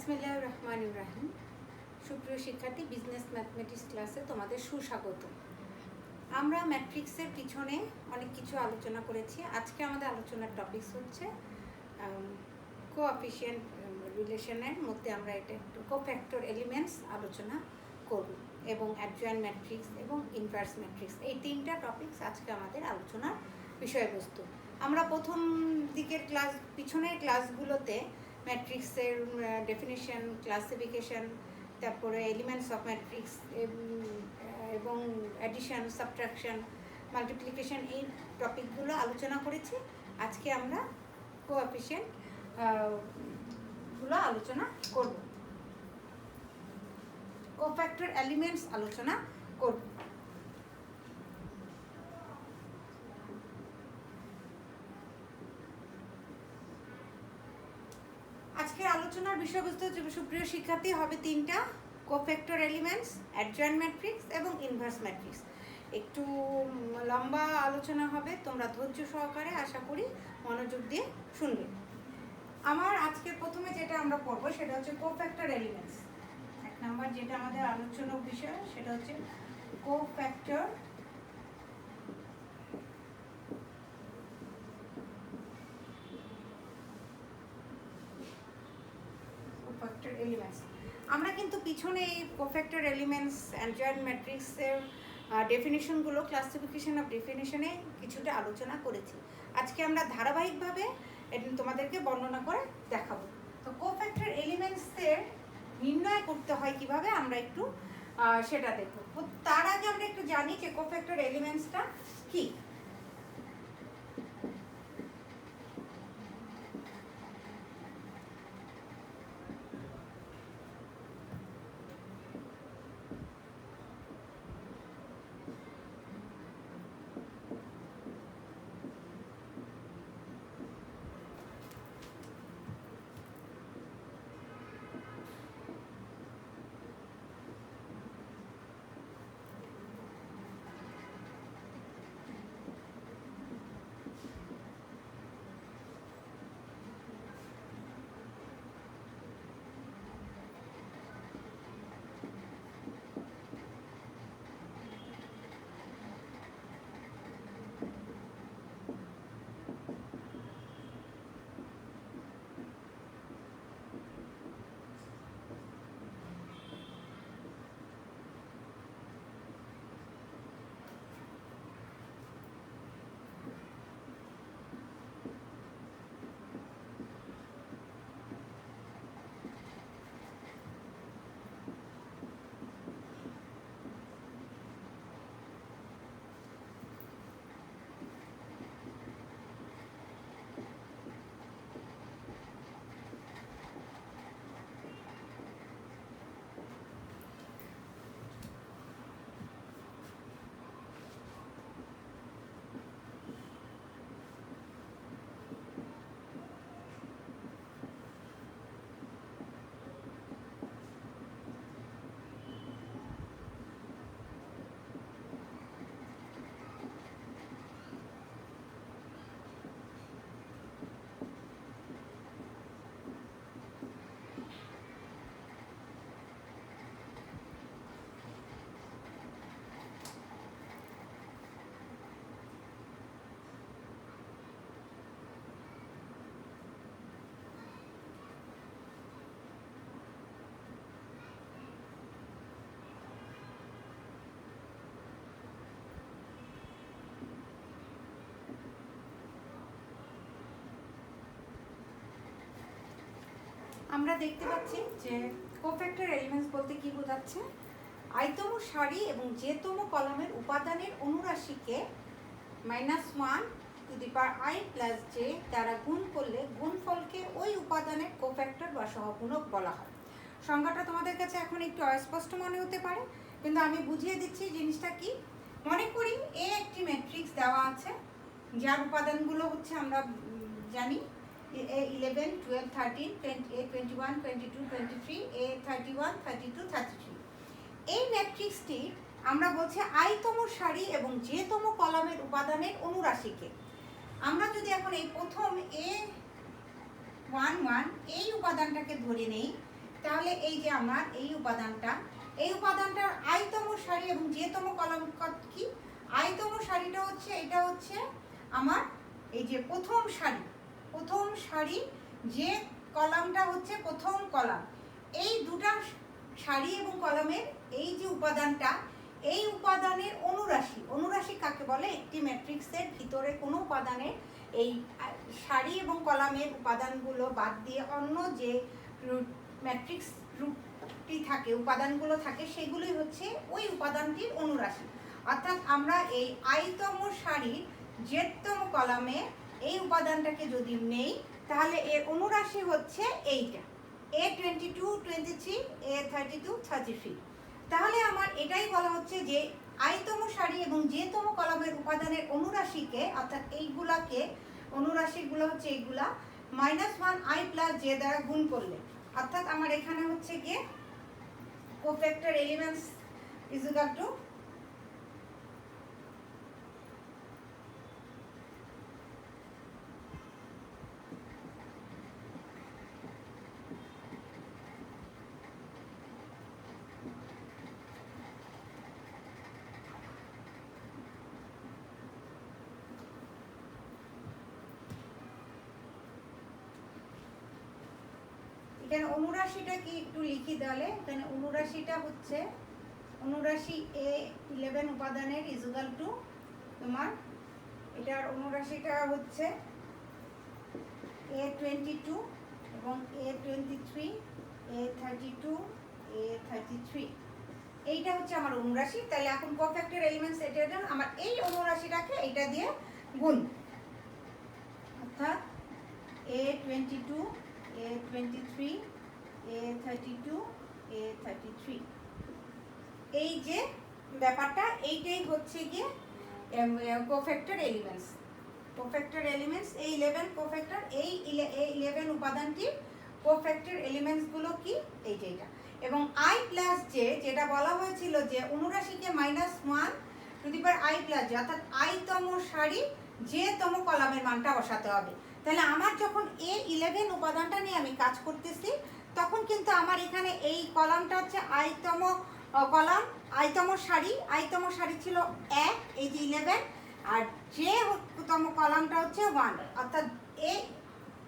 বিসমিল্লাহির রহমানির রহিম। সুপ্রিয় শিক্ষার্থী, বিজনেস ম্যাথমেটিক্স ক্লাসে তোমাদের সুস্বাগত। আমরা ম্যাট্রিক্সের পিছনে অনেক কিছু আলোচনা করেছি। আজকে আমাদের আলোচনার টপিকস হচ্ছে কোএফিশিয়েন্ট রিলেশনের মধ্যে আমরা এটা একটু কোফ্যাক্টর এলিমেন্টস আলোচনা করব এবং অ্যাডজয়েন্ট ম্যাট্রিক্স এবং ইনভার্স ম্যাট্রিক্স, এই তিনটা টপিকস আজকে আমাদের আলোচনার বিষয়বস্তু। আমরা প্রথম দিকের পিছনের ক্লাসগুলোতে ম্যাট্রিক্সের ডেফিনিশন, ক্লাসিফিকেশন, তারপরে এলিমেন্টস অফ ম্যাট্রিক্স এবং অ্যাডিশন, সাবট্রাকশন, মাল্টিপ্লিকেশন, এই টপিকগুলো আলোচনা করেছি। আজকে আমরা কোএফিশিয়েন্ট গুলো আলোচনা করব, কোফ্যাক্টর এলিমেন্টস আলোচনা করব। আজকের আলোচনার বিষয়বস্তু সুপ্রিয় শিক্ষার্থী হবে তিনটা: কোফ্যাক্টর এলিমেন্টস, অ্যাডজয়েন্ট ম্যাট্রিক্স এবং ইনভার্স ম্যাট্রিক্স। একটু লম্বা আলোচনা হবে, তোমরা ধৈর্য সহকারে আশা করি মনোযোগ দিয়ে শুনবে। আমার আজকের প্রথমে যেটা আমরা পড়বো সেটা হচ্ছে কোফ্যাক্টর এলিমেন্টস। এক নাম্বার যেটা আমাদের আলোচনার বিষয় সেটা হচ্ছে কোফ্যাক্টর এলিমেন্টস। আমরা কিন্তু পিছনে এই কোফ্যাক্টর এলিমেন্টস, অ্যাডজয়েন্ট ম্যাট্রিক্সের ডেফিনিশনগুলো, ক্লাসিফিকেশন অফ ডেফিনিশনে কিছুটা আলোচনা করেছি। আজকে আমরা ধারাবাহিকভাবে তোমাদেরকে বর্ণনা করে দেখাবো। তো কোফ্যাক্টর এলিমেন্টসের নির্ণয় করতে হয় কিভাবে আমরা একটু সেটা দেখব। তার আগে আমরা একটু জানি যে কোফ্যাক্টর এলিমেন্টসটা কি। আমরা দেখতে পাচ্ছি যে কোফ্যাক্টর এলিমেন্টস বলতে কি বোঝাচ্ছে? আইতম সারি এবং যেতম কলামের উপাদানের অনুরাশিকে -1 i+j দ্বারা গুণ করলে গুণফলকে ওই উপাদানের কোফ্যাক্টর বা সহগুণক বলা হয়। সংজ্ঞাটা তোমাদের কাছে এখন একটু অস্পষ্ট মনে হতে পারে, কিন্তু আমি বুঝিয়ে দিচ্ছি জিনিসটা কি। মনে করি এ একটি ম্যাট্রিক্স দেওয়া আছে যার উপাদানগুলো হচ্ছে আমরা জানি A11, 12, 13, A21, 22, 23, A31, 32, 33। এই ম্যাট্রিক্সটি আমরা বলছি আইতম সারি এবং যেতম কলামের উপাদানের অনুরাশিকে। আমরা যদি এখন এই প্রথম A11 এই উপাদানটাকে ধরে নেই, তাহলে এই যে আমার এই উপাদানটার আইতম সারি এবং যেতম কলাম কি, আইতম সারিটা হচ্ছে, এটা হচ্ছে আমার এই যে প্রথম সারি, যে কলামটা হচ্ছে প্রথম কলাম। এই দুটা সারি এবং কলামের এই যে উপাদানটা, এই উপাদানের অনুরাশি কাকে বলে? একটি ম্যাট্রিক্সের ভিতরে কোনো উপাদানের এই সারি এবং কলামের উপাদানগুলো বাদ দিয়ে অন্য যে ম্যাট্রিক্স রূপটি থাকে, উপাদানগুলো থাকে, সেগুলোই হচ্ছে ওই উপাদানটির অনুরাশি। অর্থাৎ আমরা এই আইতম সারির জেডতম কলামে এই উপাদানটাকে যদি নেই, তাহলে এর অনুরাশি হচ্ছে এইটা, A22, 23, A32, 33। তাহলে আমার এটাই বলা হচ্ছে যে আইতম সারি এবং যেতম কলামের উপাদানের অনুরাশিকে, অর্থাৎ এইগুলাকে, অনুরাশিগুলো হচ্ছে এইগুলা -1 i + j দ্বারা গুণ করলে, অর্থাৎ আমার এখানে হচ্ছে গিয়ে cofactor elements is equal to এখানে অনুরাশিটা কি একটু লিখি তাহলে। এখানে অনুরাশিটা হচ্ছে অনুরাশি A11 উপাদানের ইজ ইকুয়াল টু তোমার, এটার অনুরাশিটা হচ্ছে A22 এবং A23, A32, A33। এইটা হচ্ছে আমার অনুরাশি। তাহলে এখন কোফ্যাক্টর এলিমেন্টস এটার জন্য আমার এই অনুরাশিটাকে এইটা দিয়ে গুণ, অর্থাৎ A22, A23, A32, A33। এই যে ব্যাপারটা, এইটাই হচ্ছে গিয়ে কোফ্যাক্টর এলিমেন্টস। এই 11 কোফ্যাক্টর, এই 11 উপাদানটির কোফ্যাক্টর এলিমেন্টসগুলো কি, এই যে এটা। এবং i + j, যেটা বলা হয়েছিল যে অনুরাশিকে -1 i + j, অর্থাৎ আইতম সারি যেতম কলামের মানটা বসাতে হবে। তাহলে আমার যখন A11 উপাদানটা নিয়ে আমি কাজ করতেছি, তখন কিন্তু আমার এখানে এই কলামটা হচ্ছে আইতম কলাম, আইতম সারি ছিল 1, এই যে 11, আর যে তম কলামটা হচ্ছে 1, অর্থাৎ এই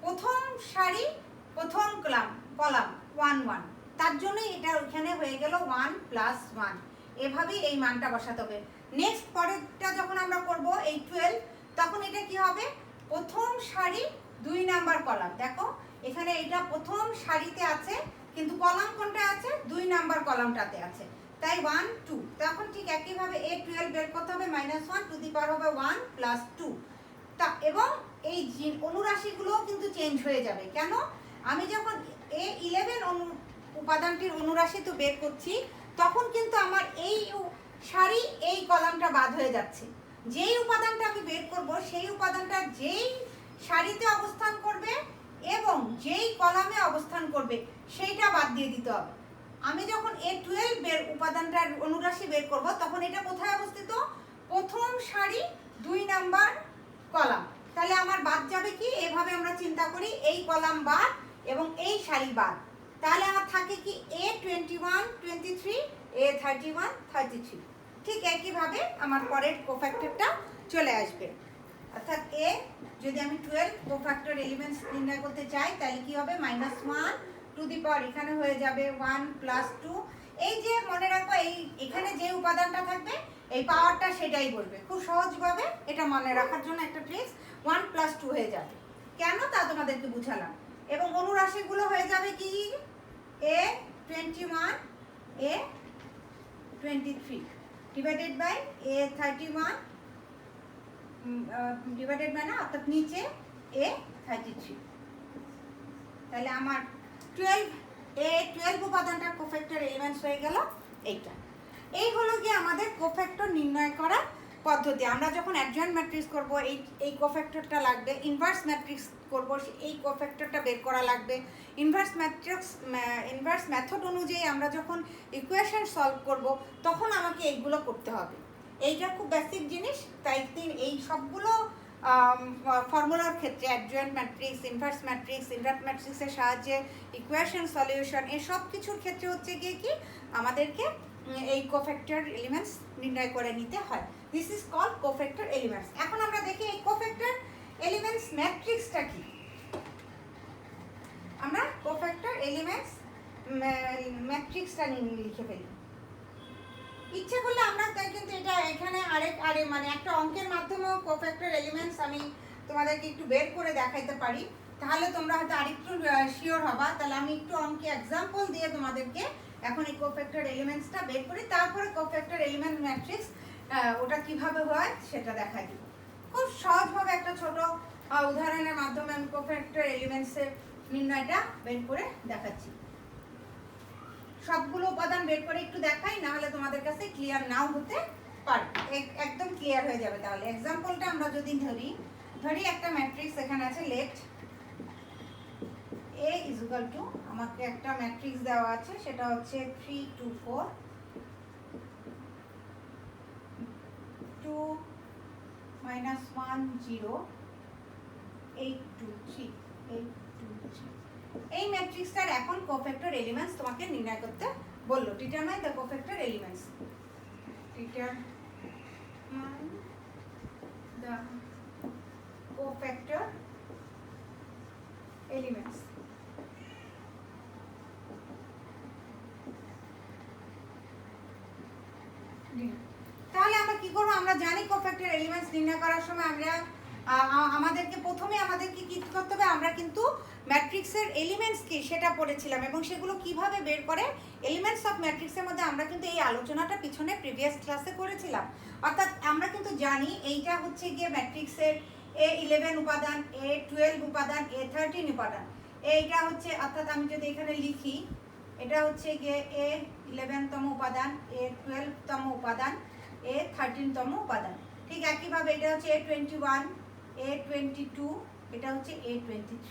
প্রথম সারি প্রথম কলাম 1 1, তার জন্যই এটা ওখানে হয়ে গেল 1 + 1। এভাবেই এই মানটা বসাতে হবে। নেক্সট পরেরটা যখন আমরা করব এই 12, তখন এটা কি হবে? প্রথম সারি 2 নাম্বার কলাম। দেখো এখানে এটা প্রথম সারিতে আছে, কিন্তু কলাম কোনটা আছে? 2 নাম্বার কলামটাতে আছে, তাই 1 2। তখন ঠিক একইভাবে A12 বের করতে হবে, -1 টু দি পাওয়ার হবে 1 + 2। তা এবং এই অনুরাশিগুলোও কিন্তু চেঞ্জ হয়ে যাবে। কেন? আমি যখন A11 উপাদানটির অনুরাশি তো বের করছি, তখন কিন্তু আমার এই সারি এই কলামটা বাদ হয়ে যাচ্ছে। যেই উপাদানটা আমি বের করব, সেই উপাদানটা যেই সারিতে অবস্থান করবে এবং যেই কলামে অবস্থান করবে, সেইটা বাদ দিয়ে দিতে হবে। আমি যখন A12 উপাদানটার অনুরাশি বের করব, তখন এটা কোথায় অবস্থিত? প্রথম সারি 2 নাম্বার কলাম। তাহলে আমার বাদ যাবে কি? এভাবে আমরা চিন্তা করি, এই কলাম বাদ এবং এই সারি বাদ। তাহলে আমার থাকে কি? A21 23, A31 33। ঠিক একইভাবে আমার পরের কোফ্যাক্টরটা চলে আসবে। অর্থাৎ এ যদি আমি 12 কোফ্যাক্টর এলিমেন্টস নির্ণয় করতে চাই, তাহলে কি হবে? -1 টু দি পাওয়ার, এখানে হয়ে যাবে 1 + 2। এই যে মনে রাখো, এই এখানে যে উপাদানটা থাকবে, এই পাওয়ারটা সেটাই বলবে। খুব সহজভাবে এটা মনে রাখার জন্য একটা ট্রিক্স, 1 + 2 হয়ে যাবে। কেন তা তোমাদেরকে বুঝালাম। এবং অনুরাশিগুলো হয়ে যাবে কি? A21, A23 divided by A31 divided by না, অর্থাৎ নিচে A33। তাহলে আমার 12 উপাদানটার কোফ্যাক্টর এলিমেন্টস হয়ে গেল এইটা। এই হলো গিয়ে আমাদের কোফ্যাক্টর নির্ণয় করা পদ্ধতি। আমরা যখন অ্যাডজয়েন্ট ম্যাট্রিক্স করব, এই কোফ্যাক্টরটা লাগবে। ইনভার্স ম্যাট্রিক্স করব, এই কোফ্যাক্টরটা বের করা লাগবে। ইনভার্স মেথড অনুযায়ী আমরা যখন ইকুয়েশন সলভ করব, তখন আমাকে এইগুলো করতে হবে। এইটা খুব বেসিক জিনিস, তাই এই সবগুলো ফর্মুলার ক্ষেত্রে adjoint matrix, inverse matrix, inverse ম্যাট্রিক্সের সাহায্যে ইকুয়েশন সলিউশন, এই সব কিছুর ক্ষেত্রে হচ্ছে গিয়ে কি আমাদেরকে এই কোফ্যাক্টর এলিমেন্টস নির্ণয় করে নিতে হয়। This is called cofactor elements. এখন আমরা দেখি এই কোফ্যাক্টর এলিমেন্টস ম্যাট্রিক্সটা কি। আমরা কোফ্যাক্টর এলিমেন্টস ম্যাট্রিক্সটা লিখে ফেলি। ইচ্ছে করলে আমরা তাই কিন্তু এটা এখানে মানে একটা অঙ্কের মাধ্যমেও কোফ্যাক্টর এলিমেন্টস আমি তোমাদেরকে একটু বের করে দেখাইতে পারি, তাহলে তোমরা হয়তো আরেকটু শিওর হবা। তাহলে আমি একটু অঙ্কে এক্সাম্পল দিয়ে তোমাদেরকে এখন এই কোফ্যাক্টর এলিমেন্টসটা বের করি, তারপরে কোফ্যাক্টর এলিমেন্ট ম্যাট্রিক্স ওটা কিভাবে হয় সেটা দেখাই দিব। খুব সহজভাবে একটা ছোট উদাহরণের মাধ্যমে আমি কোফ্যাক্টর এলিমেন্টসের নির্ণয়টা বের করে দেখাচ্ছি। সবগুলো উপাদান বের করে একটু দেখাই, না হলে তোমাদের কাছে ক্লিয়ার নাও হতে পারে, একদম ক্লিয়ার হয়ে যাবে। তাহলে এক্সাম্পলটা আমরা যদি ধরি একটা ম্যাট্রিক্স এখানে আছে, late A is equal to, আমাকে একটা ম্যাট্রিক্স দেওয়া আছে, সেটা হচ্ছে 3 2 4 2 -1 0 8 2 3 8 2 3। এই ম্যাট্রিক্সটার এখন কোফ্যাক্টর এলিমেন্টস তোমাকে নির্ণয় করতে বললো। Determine the cofactor elements. Determine the cofactor elements. তাহলে আমরা কি করব, আমরা জানি কোফ্যাক্টর এলিমেন্টস নির্ণয় করার সময় আমাদেরকে কি করতে হবে, আমরা কিন্তু ম্যাট্রিক্সের এলিমেন্টস কি সেটা পড়েছিলাম এবং সেগুলো কিভাবে বের করে এলিমেন্টস অফ ম্যাট্রিক্সের মধ্যে আমরা কিন্তু এই আলোচনাটা পিছনে প্রিভিয়াস ক্লাসে করেছিলাম। অর্থাৎ আমরা কিন্তু জানি এইটা হচ্ছে গিয়ে ম্যাট্রিক্সের A11 উপাদান, A12 উপাদান, A13 উপাদান। এইটা হচ্ছে, অর্থাৎ আমি যদি এখানে লিখি, এটা হচ্ছে গিয়ে A11 তম উপাদান, A12 তম উপাদান, A13 তম উপাদান। ঠিক একইভাবে এটা হচ্ছে A21, A22, এটা হচ্ছে A23,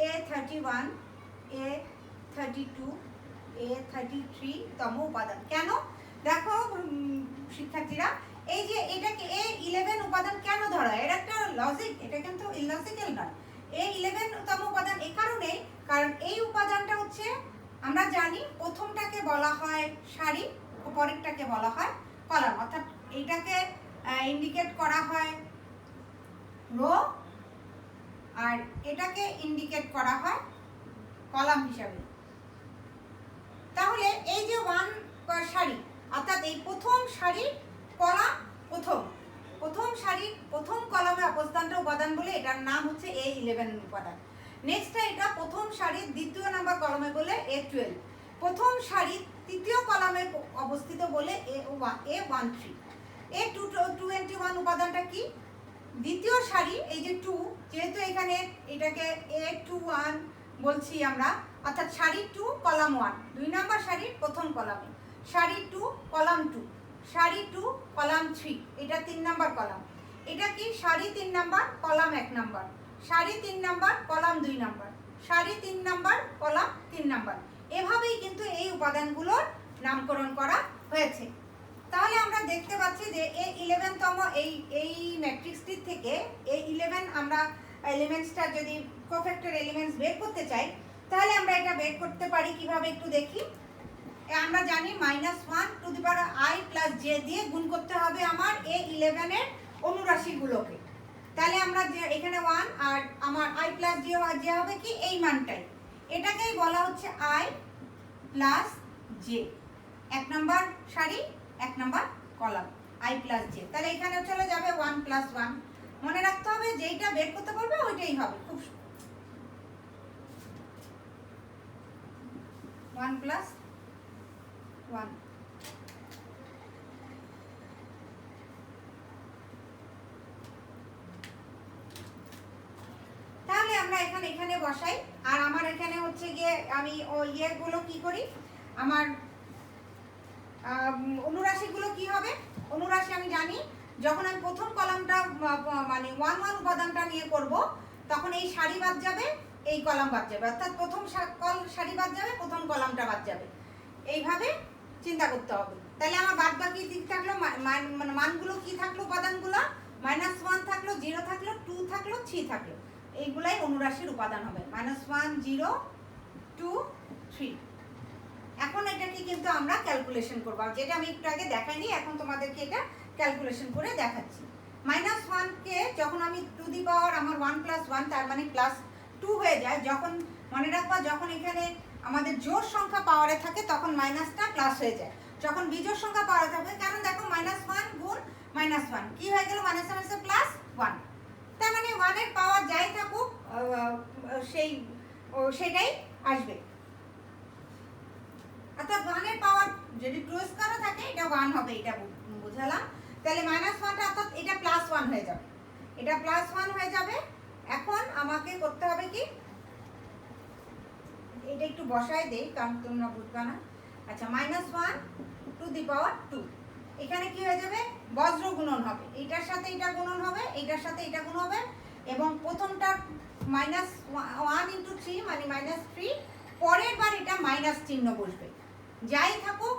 A31, A32, A33 তম উপাদান। কেন দেখো শিক্ষার্থীরা, এই যে এটাকে A11 উপাদান কেন ধরা হয়, এর একটা লজিক, এটা কিন্তু ইললজিক্যাল নয়। A11 তম উপাদান এই কারণে, কারণ এই উপাদানটা হচ্ছে আমরা জানি প্রথমটাকে বলা হয় সারি, পরেরটাকে বলা হয় কলাম। অর্থাৎ এইটাকে ইন্ডিকেট করা হয় রো, আর এটাকে ইন্ডিকেট করা হয় কলাম হিসাবে। তাহলে এই যে 1 সারি, অর্থাৎ এই প্রথম সারির কলাম, প্রথম সারির প্রথম কলামে অবস্থানটা উপাদান বলে এটার নাম হচ্ছে A11 উপাদান। নেক্সট এটা প্রথম সারির দ্বিতীয় নাম্বার কলামে বলে A12, প্রথম সারির তৃতীয় কলামে অবস্থিত বলে A13। A21 উপাদানটা কি, দ্বিতীয় সারি, এই যে 2, যেহেতু এখানে এটাকে A21 বলছি আমরা, অর্থাৎ সারি 2 কলাম 1, 2 নাম্বার সারির প্রথম কলামে, সারি 2 কলাম 2, সারি 2 কলাম 3, এটা 3 নাম্বার কলাম। এটা কি সারি 3 নাম্বার কলাম 1 নাম্বার, সারি 3 নাম্বার কলাম 2 নাম্বার, সারি 3 নাম্বার কলাম 3 নাম্বার। এভাবেই কিন্তু এই উপাদানগুলোর নামকরণ করা হয়েছে। তাহলে আমরা দেখতে পাচ্ছি যে A11 তম এই ম্যাট্রিক্সটির থেকে A11 আমরা এলিমেন্টসটা যদি কোফ্যাক্টর এলিমেন্টস বের করতে চাই, তাহলে আমরা এটা বের করতে পারি কিভাবে একটু দেখি। আমরা জানি -1 + j দিয়ে গুণ করতে হবে আমার A11 এর অনুরাশিগুলোকে। তাহলে আমরা এখানে 1 আর আমার I + j হবে কি এই মানটাই, এটাকেই বলা হচ্ছে I + j, 1 নাম্বার সারি 1 নাম্বার কলাম, I + j। তাহলে এখানে চলে যাবে 1 + 1। মনে রাখতে হবে যেইটা বের করতে বলবে ওইটাই হবে, খুব 1 + 1। তাহলে আমরা এখানে বসাই, আর আমার এখানে হচ্ছে গিয়ে আমি ইয়েগুলো কি করি, আমার অনুরাশিগুলো কি হবে, অনুরাশি আমি জানি যখন আমি প্রথম কলামটা মানে 1 1 উপাদানটা নিয়ে করব, তখন এই সারি বাদ যাবে, এই কলাম বাদ যাবে, অর্থাৎ প্রথম সারি বাদ যাবে, প্রথম কলামটা বাদ যাবে। এইভাবে চিন্তা করতে হবে। তাহলে আমার বাদ বাকি দিক থাকলো, মানে মানগুলো কি থাকলো, উপাদানগুলো -1 থাকলো, 0 থাকলো, 2 থাকলো, 3 থাকলো, এইগুলাই অনুরাশির উপাদান হবে। -1 0 2 3। এখন এটাকে কিন্তু আমরা ক্যালকুলেশন করব, যেটা আমি একটু আগে দেখাইনি, এখন তোমাদেরকে এটা ক্যালকুলেশন করে দেখাচ্ছি। -1 কে যখন আমি টু দি পাওয়ার আমার 1 + 1 তার মানে +2 হয়ে যায়, যখন মনে রাখবা যখন এখানে আমাদের জোড় সংখ্যা পাওয়ারে থাকে তখন মাইনাসটা প্লাস হয়ে যায়, যখন বিজোড় সংখ্যা পাওয়ারে থাকে, কারণ দেখো -1 গুণ -1 কি হয়ে গেল, -1 তার মানে 1 এর পাওয়ার যাই থাকুক সেটাই আসবে, অর্থাৎ 1 এর পাওয়ার যদি 2 স্কয়ারও থাকে এটা 1 হবে, এটা বুঝালাম। তাহলে -1টা অর্থাৎ এটা +1 হয়ে যাবে, এটা +1 হয়ে যাবে। এখন আমাকে করতে হবে কি, এটা একটু বসায় দেই কারণ তোমরা বুঝবা না। আচ্ছা, -1 টু দি পাওয়ার 2, এখানে কি হয়ে যাবে, বজ্র গুণন হবে, এইটার সাথে এটা গুণন হবে, এইটার সাথে এটা গুণ হবে, এবং প্রথমটা -1 × 3 মানে -3, পরের বার এটা মাইনাস চিহ্ন বসবে, যাই থাকুক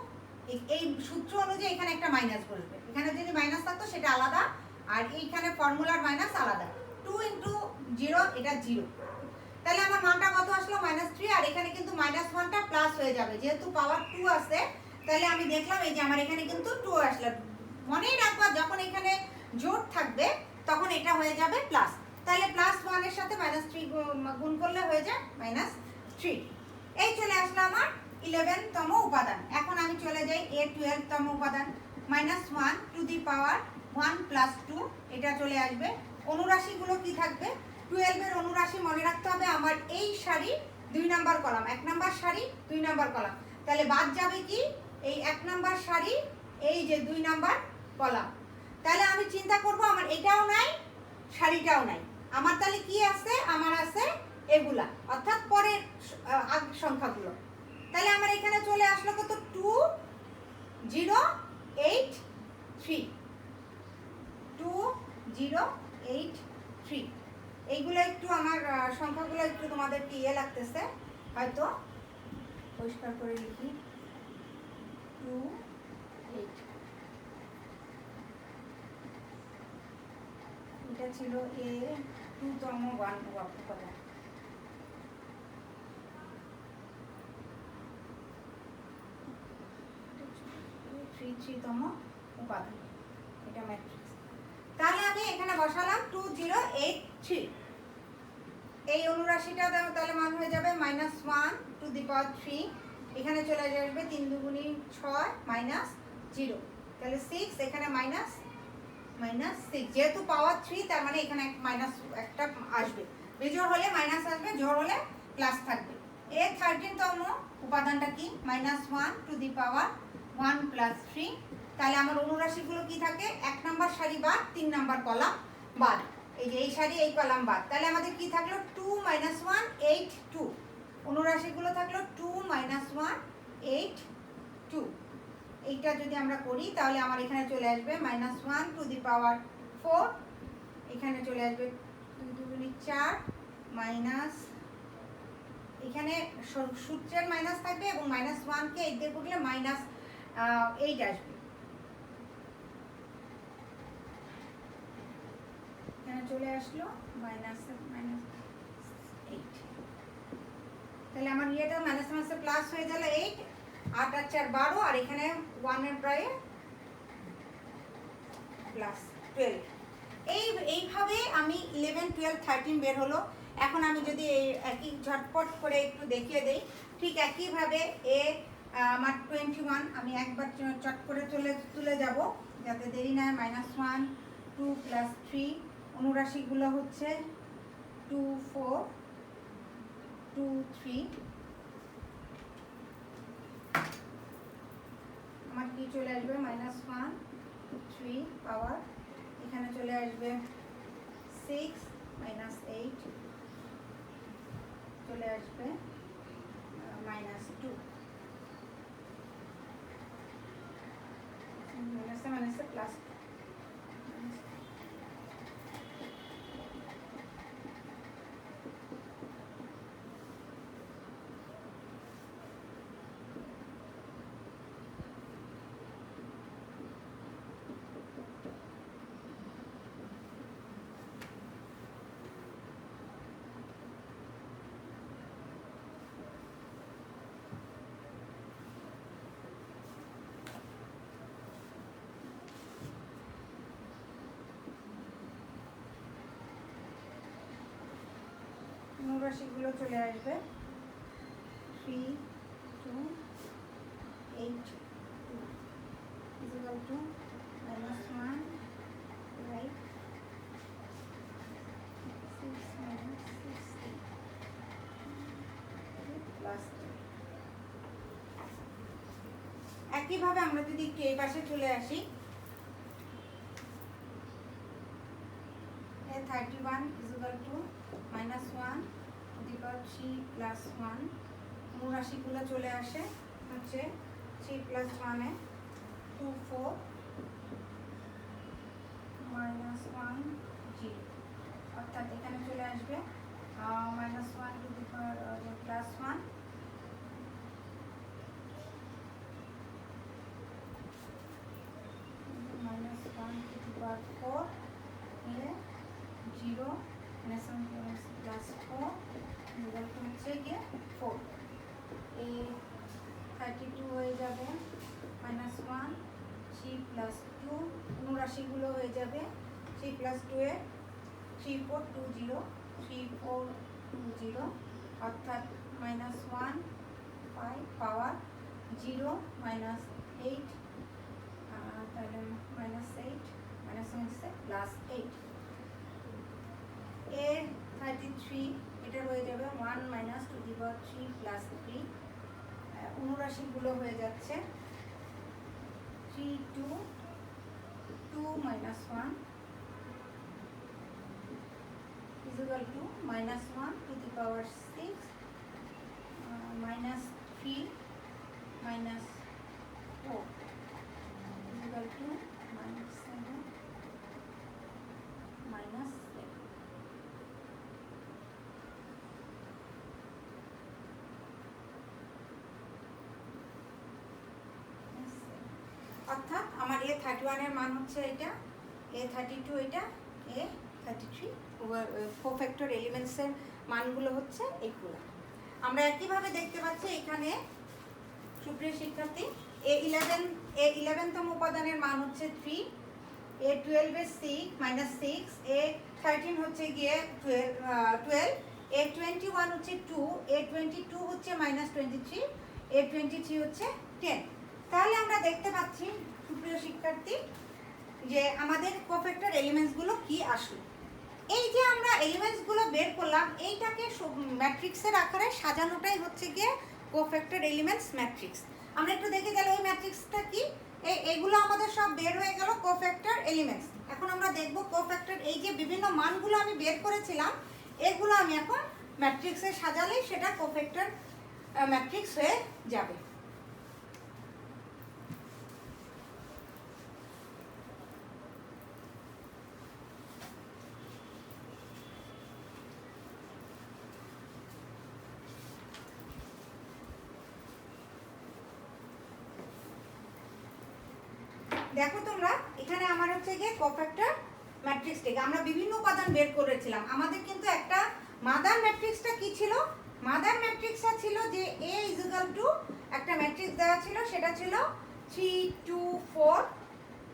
এই সূত্র অনুযায়ী এখানে একটা মাইনাস বসবে, এখানে যদি মাইনাস থাকতো সেটা আলাদা, আর এইখানে ফর্মুলার মাইনাস আলাদা। 2 × 0 এটা 0, তাহলে আমার মানটা কত আসলো, -3, আর এখানে কিন্তু -1টা প্লাস হয়ে যাবে, যেহেতু পাওয়ার 2 আছে, তাহলে আমি দেখলাম এই যে আমার এখানে কিন্তু 2 আসলো। মনেই রাখবা যখন এখানে জোড় থাকবে তখন এটা হয়ে যাবে প্লাস, তাহলে +1 এর সাথে -3 গুণ করলে হয়ে যায় -3। এই চলে আসলো আমার 11তম উপাদান। এখন আমি চলে যাই এ 12তম উপাদান, -1 টু দি পাওয়ার 1 + 2, এটা চলে আসবে। অনুরাশিগুলো কি থাকবে, 12 এর অনুরাশি মনে রাখতে হবে আমার এই সারি 2 নাম্বার কলাম, 1 নাম্বার সারি 2 নাম্বার কলাম, তাহলে বাদ যাবে কি এই 1 নাম্বার সারি, এই যে 2 নাম্বার কলাম। তাহলে আমি চিন্তা করব আমার এটাও নাই সারিটাও নাই, আমার তাহলে কি আছে, আমার আছে এগুলা, অর্থাৎ পরের সংখ্যাগুলো। তাহলে আমার এখানে চলে আসলো কত, 2 0 8 3, 2 0 8 3। এইগুলো একটু আমার সংখ্যাগুলো একটু তোমাদেরকে লাগতেছে, হয়তো পরিষ্কার করে লিখি, 2 8, এটা ছিল এ 2তম উপাদান, 3তম উপাদান, এটা ম্যাট্রিক্স। তাহলে আমি এখানে বসালাম 2 0 8 3, এই অনুরাশিটা তাহলে মান হয়ে যাবে -1 টু দি পাওয়ার 3, এখানে চলে আসবে 3 × 2 = 6 -0, তাহলে 6, এখানে -6, যেহেতু পাওয়ার 3 তার মানে এখানে একটা আসবে, বিজোড় হলে মাইনাস আসবে, জোড় হলে প্লাস থাকবে। এর 13তম উপাদানটা কি, -1 টু দি পাওয়ার 1 + 3, তাহলে আমার অনুরাশিগুলো কি থাকে, 1 নাম্বার সারি বাদ, 3 নাম্বার কলাম বাদ, এই যে এই সারি এই কলাম বাদ, তাহলে আমাদের কি থাকলো, 2 - 1 8 2, অনুরাশিগুলো থাকলো 2 - 1 8 2। এইটা যদি আমরা করি তাহলে আমার এখানে চলে আসবে -1 টু দি পাওয়ার 4, এখানে চলে আসবে 2 × 2 = 4 মাইনাস, এখানে সূত্রের মাইনাস থাকবে এবং -1 কে 8 দিয়ে করলে -8 আসবে, এখানে চলে আসলো -8, তাহলে আমার ইয়েটা মাইনাস প্লাস হয়ে গেল 8, 8 আর 4 12, আর এখানে 1 এর প্রায় +12। এইভাবে আমি 11 12 13 বের হলো। এখন আমি যদি একই ঝটপট করে একটু দেখিয়ে দেই, ঠিক একইভাবে আমার 21, আমি একবার চট করে তুলে যাব যাতে দেরি না, -1 2 + 3, অনুরাশিগুলো হচ্ছে 2 4 2 3, আমার কি চলে আসবে -1 3 পাওয়ার, এখানে চলে আসবে 6 -8, চলে আসবে -2, মাইনাসে প্লাস। অনুরাশিগুলো চলে আসবে 3 2 8 2 equal to -1 right 6 minus 60 plus 3। একইভাবে আমরা যদি একটু এই পাশে চলে আসি 31 equal to -1 3 plus 1। অনুরাশিগুলো চলে আসে হচ্ছে 3 plus 1 এ 2 4 -1 0, অর্থাৎ এখানে চলে আসবে -1 to the power +1 -1 to the power 4 নিলে 0 +4 রেজাল্ট হচ্ছে গিয়ে 4। এই 32 হয়ে যাবে -1 3 plus 2। অনুরাশিগুলো হয়ে যাবে 3 plus 2 এ 3 4 2 0 3 4 2 0, অর্থাৎ -1 5 পাওয়ার 0 -8 তাহলে -8 +8। এর 33 এটা হয়ে যাবে 1 - 2 + 3 + 3। অনুরাশিগুলো হয়ে যাচ্ছে 3 2 2 - 1 equal to -1 to the power 6 -3 -4 equal to -7 -7। অর্থাৎ আমার A31 এর মান হচ্ছে এটা, A32 এটা, A33 কোফ্যাক্টর এলিমেন্টসের মানগুলো হচ্ছে এগুলো। আমরা একইভাবে দেখতে পাচ্ছি এখানে সুপ্রিয় শিক্ষার্থী A11তম উপাদানের মান হচ্ছে 3, A12 এর 6 A13 হচ্ছে গিয়ে 12, A21 হচ্ছে 2, A22 হচ্ছে -23, A23 হচ্ছে 10। তাহলে আমরা দেখতে পাচ্ছি সুপ্রিয় শিক্ষার্থী যে আমাদের কোফ্যাক্টর এলিমেন্টসগুলো কি আসলো। এই যে আমরা এলিমেন্টসগুলো বের করলাম, এইটাকে ম্যাট্রিক্সের আকারে সাজানোটাই হচ্ছে গিয়ে কোফ্যাক্টর এলিমেন্টস ম্যাট্রিক্স। আমরা একটু দেখে গেলে ওই ম্যাট্রিক্সটা কি, এইগুলো আমাদের সব বের হয়ে গেল কোফ্যাক্টর এলিমেন্টস। এখন আমরা দেখব কোফ্যাক্টর এই যে বিভিন্ন মানগুলো আমি বের করেছিলাম এগুলো আমি এখন ম্যাট্রিক্সে সাজালেই সেটা কোফ্যাক্টর ম্যাট্রিক্স হয়ে যাবে। দেখো তোমরা এখানে আমার হচ্ছে গিয়ে কোফ্যাক্টর ম্যাট্রিক্স থেকে আমরা বিভিন্ন উপাদান বের করেছিলাম। আমাদের কিন্তু একটা মাদার ম্যাট্রিক্সটা কি ছিল, মাদার ম্যাট্রিক্সটা ছিল যে A = একটা ম্যাট্রিক্স দেওয়া ছিল, সেটা ছিল 3 2 4,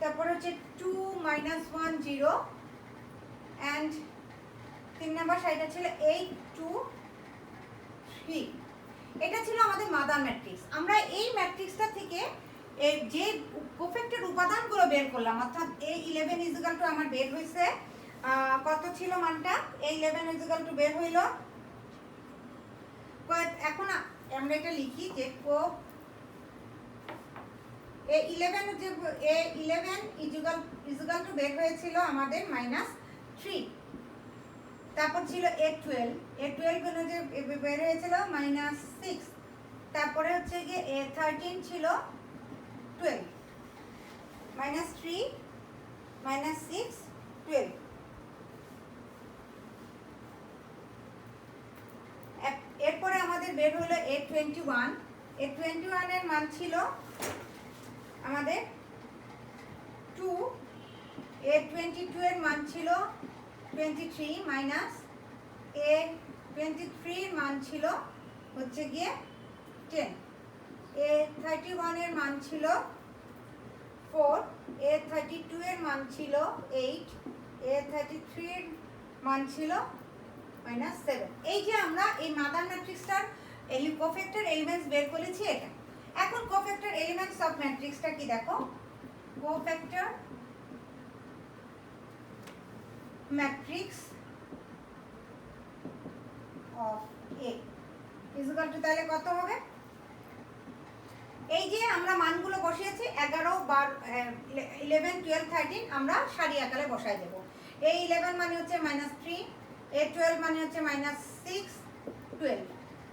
তারপর হচ্ছে 2 - 1 0 এন্ড 3 নাম্বার সাইডটা ছিল 8 2 3। এটা ছিল আমাদের মাদার ম্যাট্রিক্স। আমরা এই ম্যাট্রিক্সটা থেকে যে কোফ্যাক্টর উপাদানগুলো বের করলাম, অর্থাৎ A11 আমার বের হয়েছে কত ছিল মানটা, A11 বের হইল। এখন আমরা এটা লিখি যে A11 বের হয়েছিল আমাদের -3। তারপর ছিল A12 যে বের হয়েছিল -6। তারপরে হচ্ছে গিয়ে A13 ছিল 12, -3 -6 12। এরপরে আমাদের বের হলো A21 এর মান ছিল আমাদের 2, A22 এর মান ছিল 23 মাইনাস A23 এর মান ছিল হচ্ছে গিয়ে 10, A31 এর মান ছিল 4, A32 এর মান ছিল 8, A33 এর মান ছিল মাইনাস 7। এই যে আমরা এই মাদার ম্যাট্রিক্সটার কোফ্যাক্টর এলিমেন্টস বের করেছি এটা। এখন কোফ্যাক্টর এলিমেন্টস অফ ম্যাট্রিক্সটা কি দেখো, cofactor matrix of A is equal to, তাহলে কত হবে, এই যে আমরা মানগুলো বসিয়েছি 11 11 12 13 আমরা সারি আকারে বসাই দেব। এই 11 মানে হচ্ছে -3, এই 12 মানে হচ্ছে -6 12,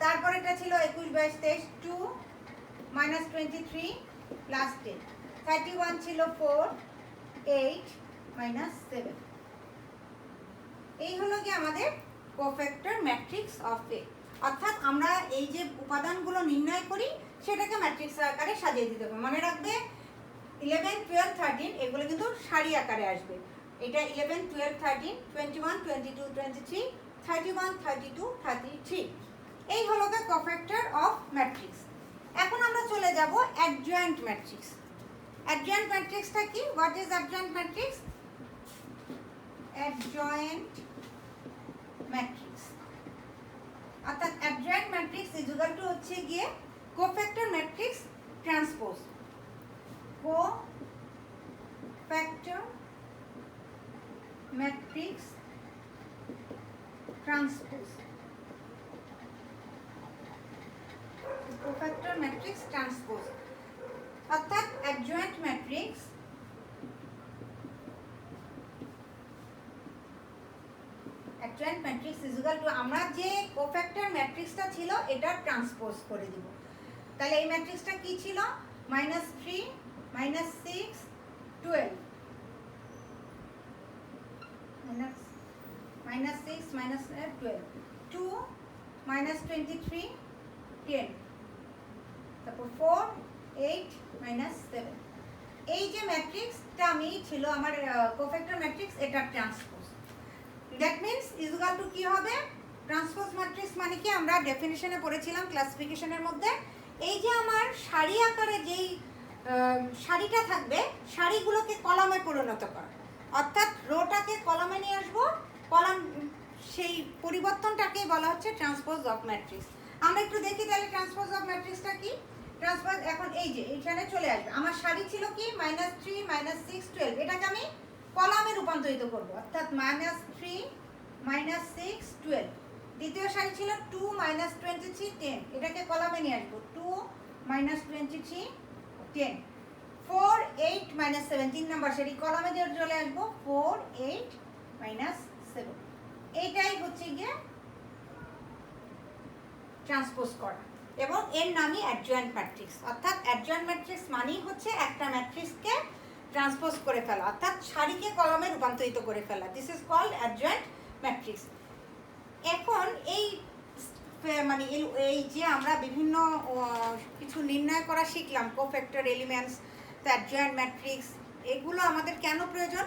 তারপর এটা ছিল 21 22 23 2 -23 প্লাস 10, 31 ছিল 4 8 -7। এই হলো কি আমাদের কোফ্যাক্টর ম্যাট্রিক্স অফ এ। অর্থাৎ আমরা এই যে উপাদানগুলো নির্ণয় করি সেটাকে ম্যাট্রিক্স আকারে সাজিয়ে দিতে হবে। মনে রাখবে 11 12 13 এগুলো কিন্তু সারি আকারে আসবে। এটা 11 12 13 21 22 23 31 32 33, এই হলো the cofactor of matrix। এখন আমরা চলে যাব adjoint matrix। adjoint matrixটা কি, what is adjoint matrix? adjoint matrix অর্থাৎ adjoint matrix is equal to হচ্ছে গিয়ে cofactor matrix transpose, cofactor matrix transpose, cofactor matrix transpose অর্থাৎ adjoint matrix adjoint matrix is equal to আমরা যে cofactor matrixটা ছিল এটা transpose করে দিব। তাহলে এই ম্যাট্রিক্সটা কি ছিল, -3 -6 12 -6 -12 2 -23 10, তারপর 4 8 -7। এই যে ম্যাট্রিক্সটা আমি ছিল আমার কোফ্যাক্টর ম্যাট্রিক্স, এটা transpose. That means is equal to কি হবে, ট্রান্সপোজ ম্যাট্রিক্স মানে কি, আমরা ডেফিনিশনে পড়েছিলাম ক্লাসিফিকেশনের মধ্যে, এই যে আমার সারি আকারে যেই সারিটা থাকবে সারিগুলোকে কলামে পরিণত করা, অর্থাৎ রোটাকে কলামে নিয়ে আসবো, কলাম সেই পরিবর্তনটাকেই বলা হচ্ছে ট্রান্সপোজ অফ ম্যাট্রিক্স। আমরা একটু দেখি তাহলে ট্রান্সপোজ অফ ম্যাট্রিক্সটা কি। ট্রান্সপোজ এখন এই যে এইখানে চলে আসবে, আমার সারি ছিল কি -3 -6 12, এটাকে আমি কলামে রূপান্তরিত করব, অর্থাৎ -3 -6 12। দ্বিতীয় সারি ছিল 2 -23 10, এটাকে কলামে নিয়ে আসবো, 2 -23 10 4 8 -7, 3 নাম্বার সারি কলামে চলে আসবো, 4 8 -7। এইটাই হচ্ছে গিয়ে ট্রান্সপোজ করা, এবং এর নামই অ্যাডজয়েন্ট ম্যাট্রিক্স। অর্থাৎ অ্যাডজয়েন্ট ম্যাট্রিক্স মানেই হচ্ছে একটা ম্যাট্রিক্সকে ট্রান্সপোজ করে ফেলা, অর্থাৎ সারিকে কলামে রূপান্তরিত করে ফেলা। This is called adjoint matrix. এখন এই মানে এই যে আমরা বিভিন্ন কিছু নির্ণয় করা শিখলাম, কোফ্যাক্টর এলিমেন্টস, অ্যাডজয়েন্ট ম্যাট্রিক্স, এগুলো আমাদের কেন প্রয়োজন,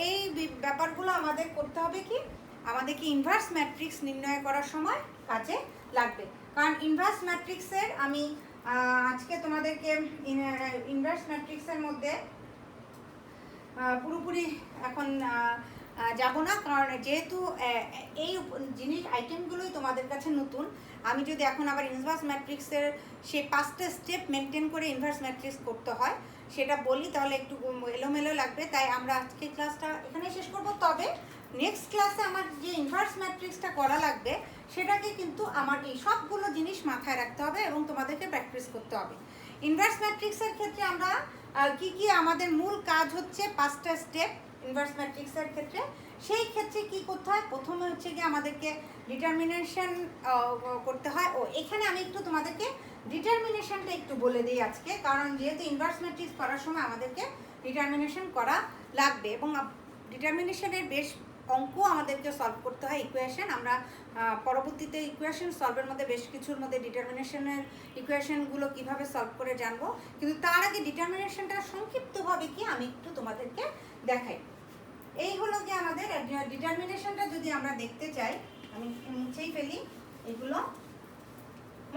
এই ব্যাপারগুলো আমাদের করতে হবে কি, আমাদেরকে ইনভার্স ম্যাট্রিক্স নির্ণয় করার সময় কাজে লাগবে। কারণ ইনভার্স ম্যাট্রিক্সের আমি আজকে তোমাদেরকে ইনভার্স ম্যাট্রিক্সের মধ্যে পুরোপুরি এখন যাব না, কারণ যেহেতু এই জিনিস আইটেমগুলোই তোমাদের কাছে নতুন। আমি যদি এখন আবার ইনভার্স ম্যাট্রিক্সের সেই 5টা স্টেপ মেনটেন করে ইনভার্স ম্যাট্রিক্স করতে হয় সেটা বলি, তাহলে একটু এলোমেলো লাগবে। তাই আমরা আজকে ক্লাসটা এখানে শেষ করব। তবে নেক্সট ক্লাসে আমার যে ইনভার্স ম্যাট্রিক্সটা করা লাগবে সেটাকে কিন্তু আমার এই সবগুলো জিনিস মাথায় রাখতে হবে এবং তোমাদেরকে প্র্যাকটিস করতে হবে। ইনভার্স ম্যাট্রিক্সের ক্ষেত্রে আমরা কি কি আমাদের মূল কাজ হচ্ছে 5টা স্টেপ ইনভার্স ম্যাট্রিক্সের ক্ষেত্রে। সেই ক্ষেত্রে কি করতে হয়, প্রথমে হচ্ছে গিয়ে আমাদেরকে ডিটারমিনেশন করতে হয়। ও এখানে আমি একটু তোমাদেরকে ডিটারমিনেশনটা একটু বলে দিই আজকে, কারণ যেহেতু ইনভার্স ম্যাট্রিক্স করার সময় আমাদেরকে ডিটারমিনেশন করা লাগবে এবং ডিটারমিনেশনের বেশ অঙ্ক আমাদেরকে সলভ করতে হয়, ইকুয়েশন। আমরা পরবর্তীতে ইকুয়েশন সলভের মধ্যে বেশ কিছুর মধ্যে ডিটারমিনেশনের ইকুয়েশনগুলো কিভাবে সলভ করে জানবো, কিন্তু তার আগে ডিটারমিনেশনটা সংক্ষিপ্তভাবে কি আমি একটু তোমাদেরকে দেখাই। এই হলো কি আমাদের ডিটারমিনেশনটা যদি আমরা দেখতে চাই, আমি মুছেই ফেলি এগুলো।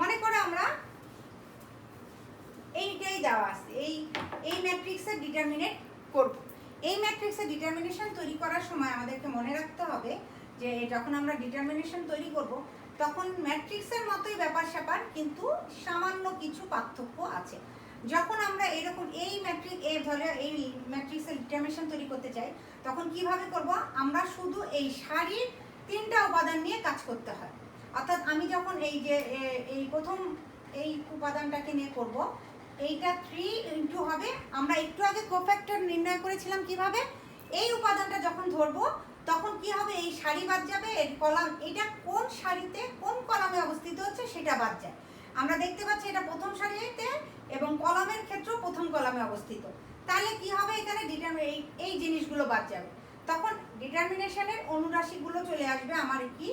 মনে করো আমরা এইটাই দেওয়া আছে, এই ম্যাট্রিক্সের ডিটারমিনেট করব। এই ম্যাট্রিক্সের ডিটারমিনেশন তৈরি করার সময় আমাদেরকে মনে রাখতে হবে যে যখন আমরা ডিটারমিনেশন তৈরি করব তখন ম্যাট্রিক্সের মতোই ব্যাপার স্যাপার, কিন্তু সামান্য কিছু পার্থক্য আছে। যখন আমরা এরকম এই ম্যাট্রিক্সের ডিটারমিনেশন তৈরি করতে চাই তখন কিভাবে করব, আমরা শুধু এই সারির 3টা উপাদান নিয়ে কাজ করতে হয়। অর্থাৎ আমি যখন এই প্রথম এই উপাদানটাকে নিয়ে করব, এইটা 3 ইন্টু হবে, আমরা একটু আগে কোফ্যাক্টর নির্ণয় করেছিলাম কিভাবে, এই উপাদানটা যখন ধরবো তখন কি হবে, এই সারি বাদ যাবে, এর কলাম, এটা কোন সারিতে কোন কলামে অবস্থিত হচ্ছে সেটা বাদ যায়। আমরা দেখতে পাচ্ছি এটা প্রথম সারিতে এবং কলামের ক্ষেত্রেও প্রথম কলামে অবস্থিত। তাহলে কি হবে, এখানে এই জিনিসগুলো বাদ যাবে, তখন ডিটারমিনেশনের অনুরাশিগুলো চলে আসবে আমার কি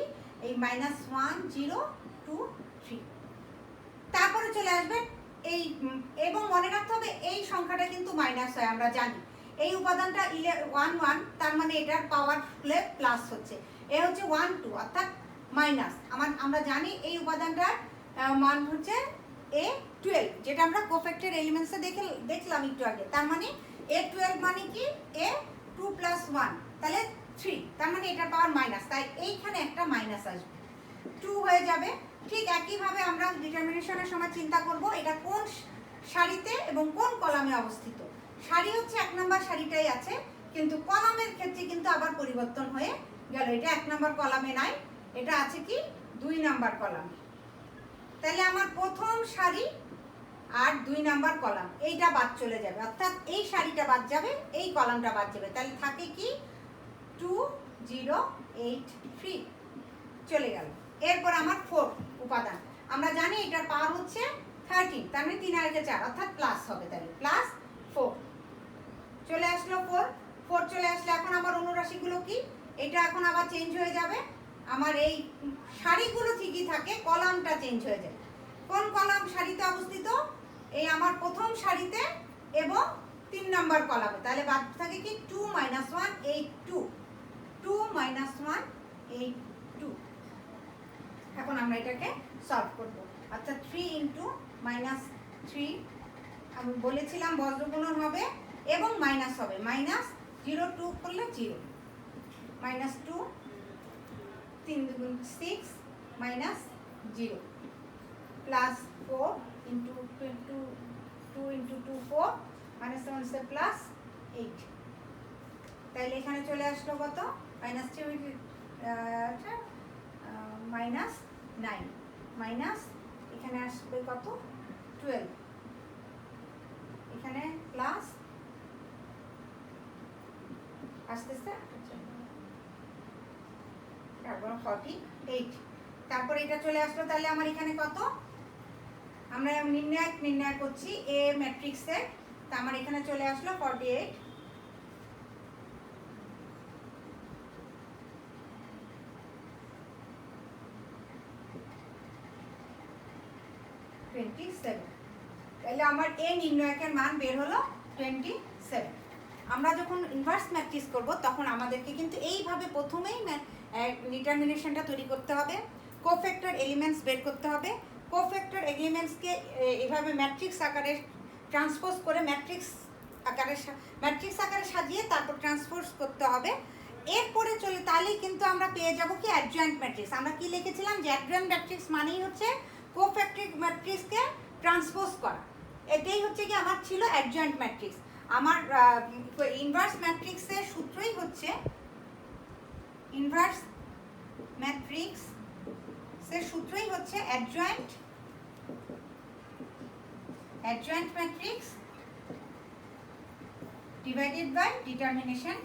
এই -1 0 2 3, তারপরে চলে আসবে এই, এবং মনে রাখতে হবে এই সংখ্যাটা কিন্তু মাইনাস হয়, আমরা জানি এই উপাদানটা 1 1, তার মানে এটার পাওয়ার প্লাস হচ্ছে, এ হচ্ছে 1 2 অর্থাৎ মাইনাস। আমরা জানি এই উপাদানটার মান হচ্ছে A12, যেটা আমরা কোফ্যাক্টর এলিমেন্টসে দেখলাম একটু আগে। তার মানে A12 মানে কি A2 + 1, তাহলে 3, তার মানে এটার পাওয়ার মাইনাস, তাই এইখানে একটা মাইনাস আসবে, 2 হয়ে যাবে। ঠিক একইভাবে আমরা ডিটারমিনেশনের সময় চিন্তা করব এটা কোন সারিতে এবং কোন কলামে অবস্থিত। সারি হচ্ছে 1 নম্বর সারিটাই আছে, কিন্তু কলামের ক্ষেত্রে কিন্তু আবার পরিবর্তন হয়ে গেল, এটা 1 নম্বর কলামে নাই, এটা আছে কি 2 নম্বর কলামে। তাহলে আমার প্রথম সারি আর 2 নম্বর কলাম এইটা বাদ চলে যাবে, অর্থাৎ এই সারিটা বাদ যাবে, এই কলামটা বাদ যাবে, তাহলে থাকে কি 2 0 8 3 চলে গেল। এরপর আমার 4 উপাদান, আমরা জানি এটার পাওয়ার হচ্ছে 13, তার মানে 3 আর 4 অর্থাৎ প্লাস হবে, তাহলে +4 চলে আসলো। 4 চলে আসলে এখন আমার অনুরাশিগুলো কি, এটা এখন আবার চেঞ্জ হয়ে যাবে, আমার এই সারিগুলো ঠিকই থাকে, কলামটা চেঞ্জ হয়ে যায়। কোন কলাম সারিতে অবস্থিত, এই আমার প্রথম সারিতে এবং 3 নম্বর কলামে, তাহলে বাদ থাকে কি 2 - 1 8 2, 2 - 1 8 2। এখন আমরা এটাকে সলভ করব, অর্থাৎ 3 × -3, আমি বলেছিলাম বজ্রগুণন হবে এবং মাইনাস হবে, -0 2 করলে 0, -2 3 × 6 -0 +4 × 2 × 2 4 -7 +8, তাইলে এখানে চলে আসলো কত, -3 -9 মাইনাস, এখানে আসবে কত 12, এখানে প্লাস আসতেছে 48, তারপর এটা চলে আসলো। তাহলে আমার এখানে কত, আমরা নির্ণয় করছি এ ম্যাট্রিক্সের, তা আমার এখানে চলে আসলো 48, 27, তাহলে আমার এ নির্ণয়কের মান বের হলো 27। আমরা যখন ইনভার্স ম্যাট্রিক্স করব তখন আমাদেরকে কিন্তু এইভাবে প্রথমেই ডিটারমিনেশনটা তৈরি করতে হবে, কোফ্যাক্টর এলিমেন্টস বের করতে হবে, কোফ্যাক্টর এলিমেন্টসকে এইভাবে ম্যাট্রিক্স আকারে ট্রান্সপোজ করে ম্যাট্রিক্স আকারে সাজিয়ে তারপর ট্রান্সপোজ করতে হবে। এরপরে চলে তাহলেই কিন্তু আমরা পেয়ে যাব কি অ্যাডজয়েন্ট ম্যাট্রিক্স। আমরা কি লিখেছিলাম যে অ্যাডজয়েন্ট ম্যাট্রিক্স মানেই হচ্ছে কোফ্যাক্টর ম্যাট্রিক্সকে ট্রান্সপোজ করা, এটাই হচ্ছে কি আমার ছিল অ্যাডজয়েন্ট ম্যাট্রিক্স। আমার ইনভার্স ম্যাট্রিক্সের সূত্রই হচ্ছে, ইনভার্স ম্যাট্রিক্সের সূত্রই হচ্ছে adjoint matrix divided by determination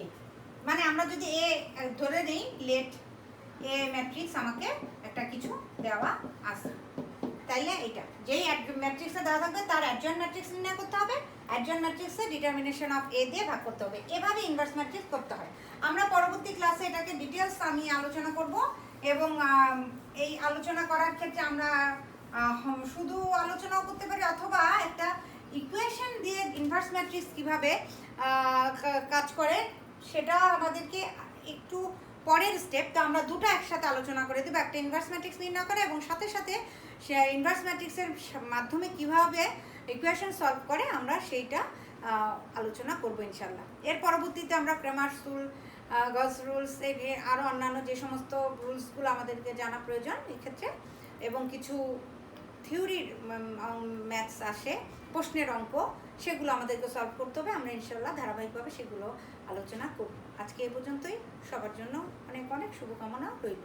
এ। মানে আমরা যদি এ ধরে নেই, লেট এ ম্যাট্রিক্স আমাকে একটা কিছু দেওয়া আছে, তাইলে এটা যেই ম্যাট্রিক্সে দেওয়া থাকবে তার অ্যাডজয়েন্ট ম্যাট্রিক্স নির্ণয় করতে হবে, অ্যাডজয়েন্ট ম্যাট্রিক্সে ডিটারমিনেশন অফ এ দিয়ে ভাগ করতে হবে, এভাবে ইনভার্স ম্যাট্রিক্স করতে হয়। আমরা পরবর্তী ক্লাসে এটাকে ডিটেলস আমি আলোচনা করব, এবং এই আলোচনা করার ক্ষেত্রে আমরা শুধু আলোচনাও করতে পারি, অথবা একটা ইকুয়েশন দিয়ে ইনভার্স ম্যাট্রিক্স কীভাবে কাজ করে সেটা আমাদেরকে একটু পরের স্টেপ। তো আমরা দুটো একসাথে আলোচনা করে দেবো, একটা ইনভার্স ম্যাট্রিক্স নির্ণয় করে এবং সাথে সাথে সে ইনভার্স ম্যাট্রিক্সের মাধ্যমে কীভাবে ইকুয়েশন সলভ করে আমরা সেইটা আলোচনা করবো ইনশাল্লাহ। এর পরবর্তীতে আমরা গ্রামার রুল, গজ রুলস, আরও অন্যান্য যে সমস্ত রুলসগুলো আমাদেরকে জানা প্রয়োজন এক্ষেত্রে, এবং কিছু থিওরির ম্যাথস আসে, প্রশ্নের অঙ্ক, সেগুলো আমাদেরকে সলভ করতে হবে। আমরা ইনশাল্লাহ ধারাবাহিকভাবে সেগুলো আলোচনা করব। আজকে এ পর্যন্তই। সবার জন্য অনেক অনেক শুভকামনা রইল।